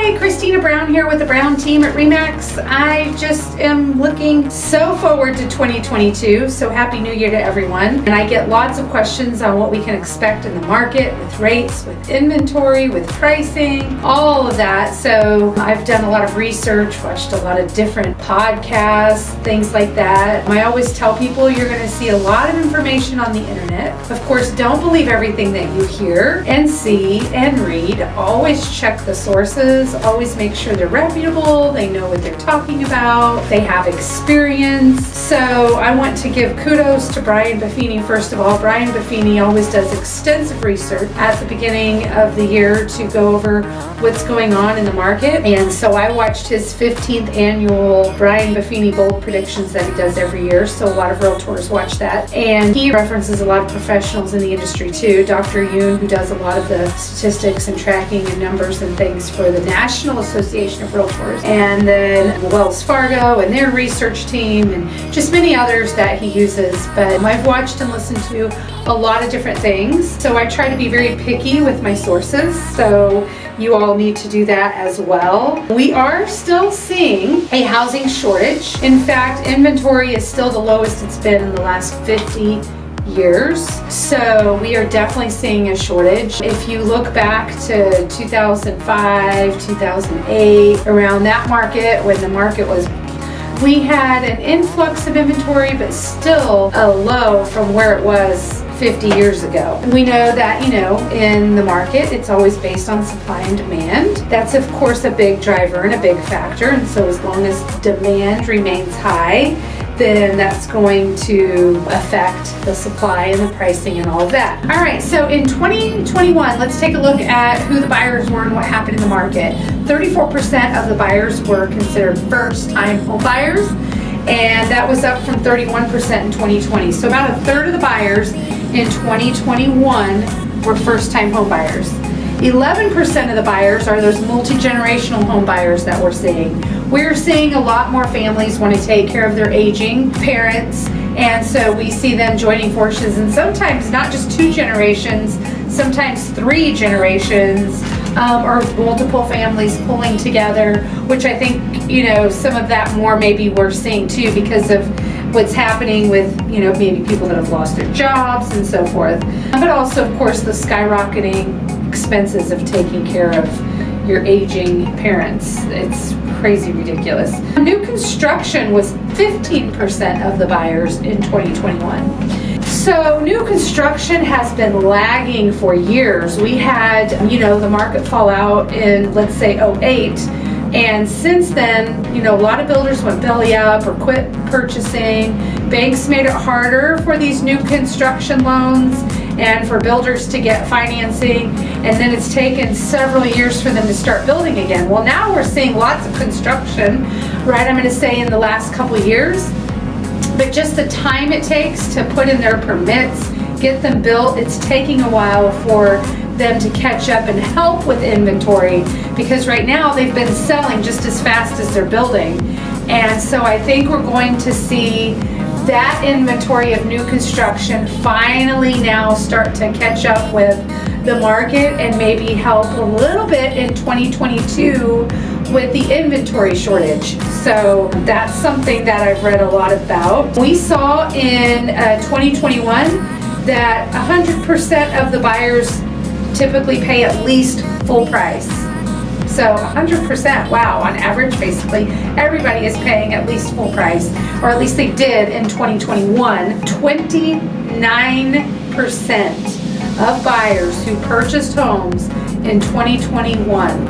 Hi, Christina Brown here with the Brown team at RE/MAX. I just am looking so forward to 2022, so Happy New Year to everyone. And I get lots of questions on what we can expect in the market with rates, with inventory, with pricing, all of that. So I've done a lot of research, watched a lot of different podcasts, things like that. I always tell people you're going to see a lot of information on the internet. Of course, don't believe everything that you hear and see and read. Always check the sources, always make sure they're reputable, they know what they're talking about, they have experience. So I want to give kudos to Brian Buffini. First of all, Brian Buffini always does extensive research at the beginning of the year to go over what's going on in the market. And so I watched his 15th annual Brian Buffini Bold Predictions that he does every year. So a lot of realtors watch that. And he references a lot of professionals in the industry too. Dr. Yoon, who does a lot of the statistics and tracking and numbers and things for the National Association of Realtors, and then Wells Fargo and their research team, and just many others that he uses. But I've watched and listened to a lot of different things, so I try to be very picky with my sources, so you all need to do that as well. We are still seeing a housing shortage. In fact, inventory is still the lowest it's been in the last 50 years. So we are definitely seeing a shortage. If you look back to 2005, 2008, around that market, when the market was, we had an influx of inventory, but still a low from where it was 50 years ago. We know that, in the market, it's always based on supply and demand. That's, of course, a big driver and a big factor. And so as long as demand remains high, then that's going to affect the supply and the pricing and all of that. All right, so in 2021, let's take a look at who the buyers were and what happened in the market. 34% of the buyers were considered first-time home buyers, and that was up from 31% in 2020. So about a third of the buyers in 2021 were first-time home buyers. 11% of the buyers are those multi-generational home buyers that we're seeing. We're seeing a lot more families want to take care of their aging parents, and so we see them joining forces, and sometimes not just 2 generations, sometimes 3 generations, or multiple families pulling together, which I think, some of that more maybe we're seeing too because of what's happening with, maybe people that have lost their jobs and so forth. But also, of course, the skyrocketing expenses of taking care of your aging parents. It's crazy ridiculous. New construction was 15% of the buyers in 2021. So new construction has been lagging for years. We had, the market fallout in, let's say, 2008. And since then, a lot of builders went belly up or quit purchasing. Banks made it harder for these new construction loans and for builders to get financing. And then it's taken several years for them to start building again. Well, now we're seeing lots of construction, right? I'm going to say in the last couple of years. But just the time it takes to put in their permits, get them built, it's taking a while for them to catch up and help with inventory, because right now they've been selling just as fast as they're building. And so I think we're going to see that inventory of new construction finally now start to catch up with the market and maybe help a little bit in 2022 with the inventory shortage. So that's something that I've read a lot about. We saw in 2021 that 100% of the buyers typically pay at least full price. So 100%, wow, on average, basically, everybody is paying at least full price, or at least they did in 2021. 29% of buyers who purchased homes in 2021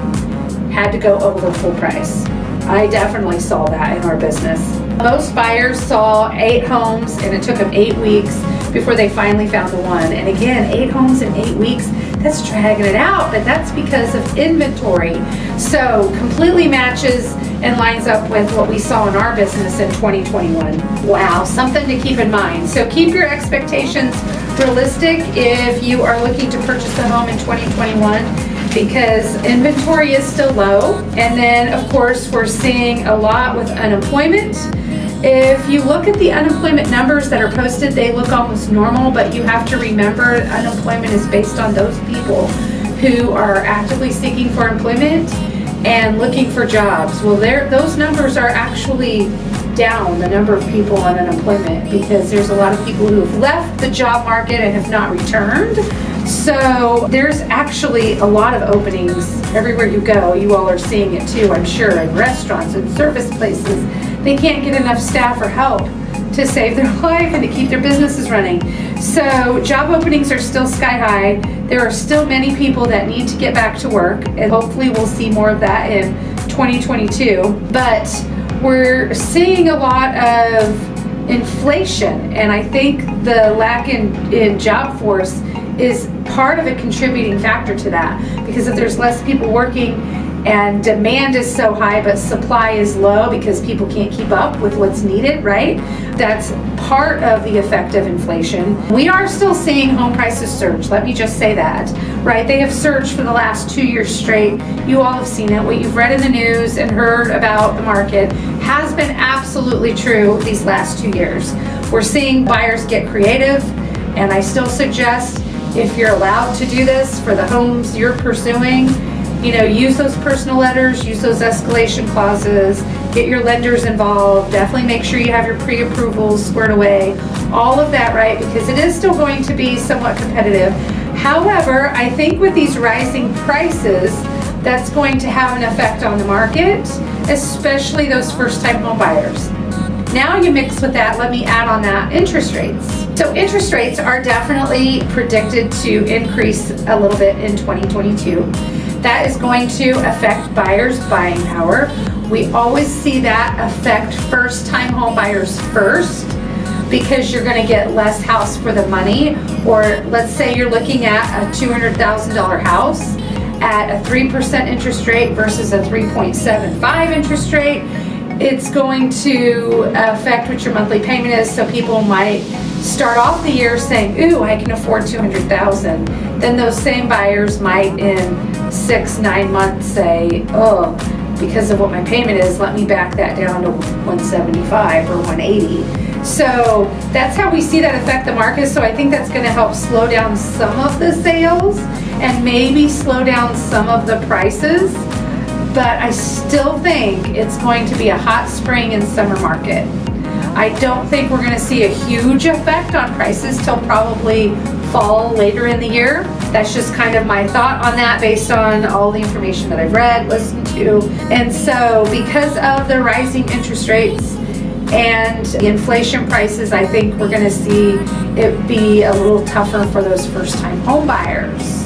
had to go over full price. I definitely saw that in our business. Most buyers saw 8 homes, and it took them 8 weeks before they finally found the one. And again, 8 homes in 8 weeks, that's dragging it out, but that's because of inventory. So completely matches and lines up with what we saw in our business in 2021. Wow, something to keep in mind. So keep your expectations realistic if you are looking to purchase a home in 2021, because inventory is still low. And then, of course, we're seeing a lot with unemployment. If you look at the unemployment numbers that are posted, they look almost normal, but you have to remember unemployment is based on those people who are actively seeking for employment and looking for jobs. Well, those numbers are actually down, the number of people on unemployment, because there's a lot of people who have left the job market and have not returned. So there's actually a lot of openings everywhere you go. You all are seeing it too, I'm sure, in restaurants and service places. They can't get enough staff or help to save their life and to keep their businesses running. So job openings are still sky high. There are still many people that need to get back to work, and hopefully we'll see more of that in 2022. But we're seeing a lot of inflation, and I think the lack in job force is part of a contributing factor to that, because if there's less people working and demand is so high but supply is low because people can't keep up with what's needed, right? That's part of the effect of inflation. We are still seeing home prices surge, let me just say that, right? They have surged for the last 2 years straight. You all have seen it. What you've read in the news and heard about the market has been absolutely true these last 2 years. We're seeing buyers get creative, and I still suggest, if you're allowed to do this for the homes you're pursuing, use those personal letters, use those escalation clauses, get your lenders involved, definitely make sure you have your pre-approvals squared away, all of that, right? Because it is still going to be somewhat competitive. However, I think with these rising prices, that's going to have an effect on the market, especially those first-time home buyers. Now you mix with that, let me add on that, interest rates. So interest rates are definitely predicted to increase a little bit in 2022. That is going to affect buyers' buying power. We always see that affect first-time home buyers first, because you're going to get less house for the money. Or let's say you're looking at a $200,000 house at a 3% interest rate versus a 3.75 interest rate. It's going to affect what your monthly payment is. So people might start off the year saying, ooh, I can afford $200,000. Then those same buyers might in 6-9 months say, oh, because of what my payment is, let me back that down to 175 or 180. So that's how we see that affect the market. So I think that's going to help slow down some of the sales and maybe slow down some of the prices. But I still think it's going to be a hot spring and summer market. I don't think we're going to see a huge effect on prices till probably fall later in the year. That's just kind of my thought on that based on all the information that I've read, listened to. And so because of the rising interest rates and the inflation prices, I think we're going to see it be a little tougher for those first-time home buyers.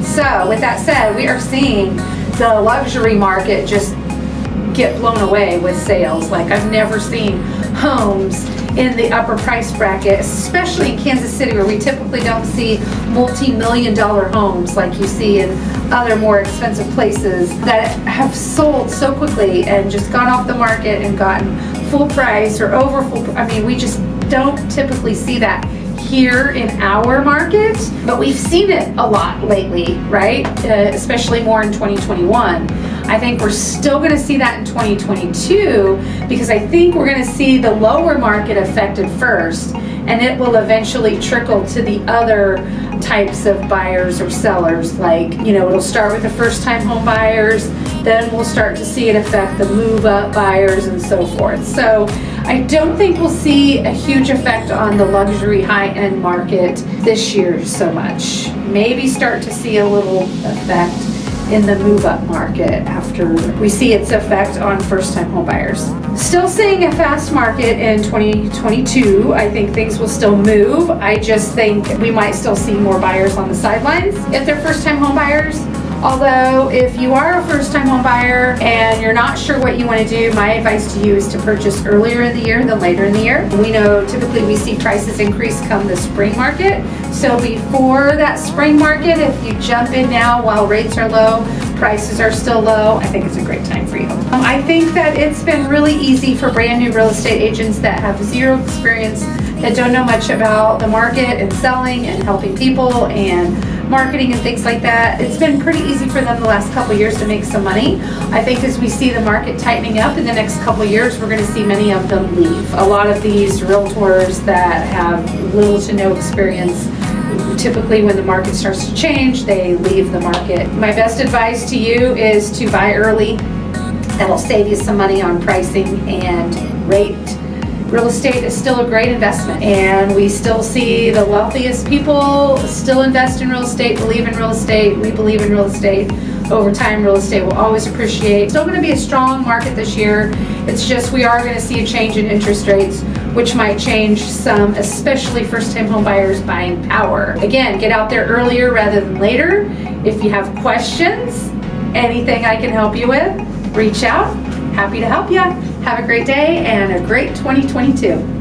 So with that said, we are seeing the luxury market just get blown away with sales. Like, I've never seen homes in the upper price bracket, especially in Kansas City, where we typically don't see multi-million-dollar homes like you see in other more expensive places, that have sold so quickly and just gone off the market and gotten full price or over full. I mean, we just don't typically see that here in our market, but we've seen it a lot lately, right? Especially more in 2021. I think we're still going to see that in 2022, because I think we're going to see the lower market affected first, and it will eventually trickle to the other types of buyers or sellers. Like, it'll start with the first-time home buyers, then we'll start to see it affect the move-up buyers and so forth. So I don't think we'll see a huge effect on the luxury high-end market this year so much. Maybe start to see a little effect in the move-up market after we see its effect on first-time home buyers. Still seeing a fast market in 2022. I think things will still move. I just think we might still see more buyers on the sidelines if they're first-time home buyers. Although, if you are a first-time home buyer and you're not sure what you want to do, my advice to you is to purchase earlier in the year than later in the year. We know typically we see prices increase come the spring market. So before that spring market, if you jump in now while rates are low, prices are still low, I think it's a great time for you. I think that it's been really easy for brand new real estate agents that have zero experience, that don't know much about the market and selling and helping people and marketing and things like that. It's been pretty easy for them the last couple of years to make some money. I think as we see the market tightening up in the next couple of years, we're going to see many of them leave. A lot of these realtors that have little to no experience Typically when the market starts to change, they leave the market. My best advice to you is to buy early. That'll save you some money on pricing and rate. Real estate is still a great investment, and we still see the wealthiest people still invest in real estate, believe in real estate. We believe in real estate. Over time, real estate will always appreciate. Still going to be a strong market this year. It's just we are going to see a change in interest rates, which might change some, especially first-time home buyers' buying power. Again, get out there earlier rather than later. If you have questions, anything I can help you with, reach out. Happy to help you. Have a great day and a great 2022.